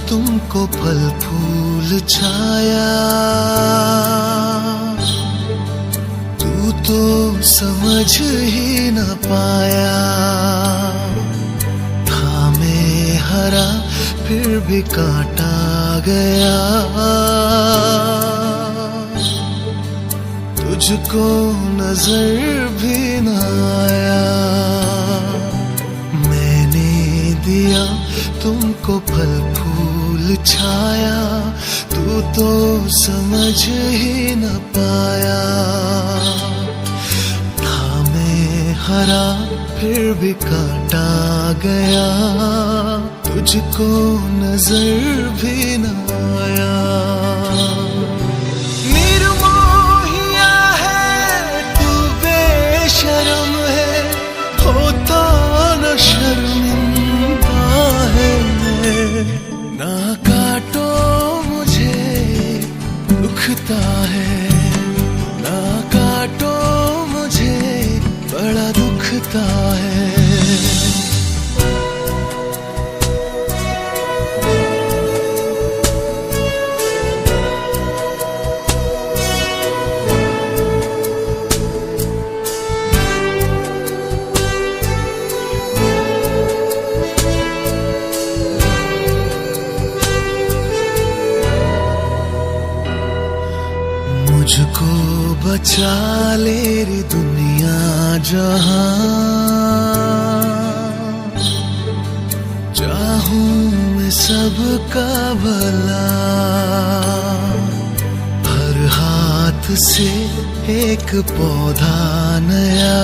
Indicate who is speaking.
Speaker 1: तुमको फल फूल छाया, तू तो समझ ही न पाया। था मैं हरा फिर भी काटा गया, तुझको नजर भी न आया। मैंने दिया तुमको फल फूल छाया, तू तो समझ ही न पाया। था मैं हरा फिर भी काटा गया, तुझको नजर भी न आया। निर्मोहिया है तू, बेशरम है, होता न शर्मिंदा है। ना काटो मुझे दुखता है, ना काटो मुझे बड़ा दुखता है। मुझको बचा ले रे दुनिया जहां, चाहूं मैं सबका भला। हर हाथ से एक पौधा नया,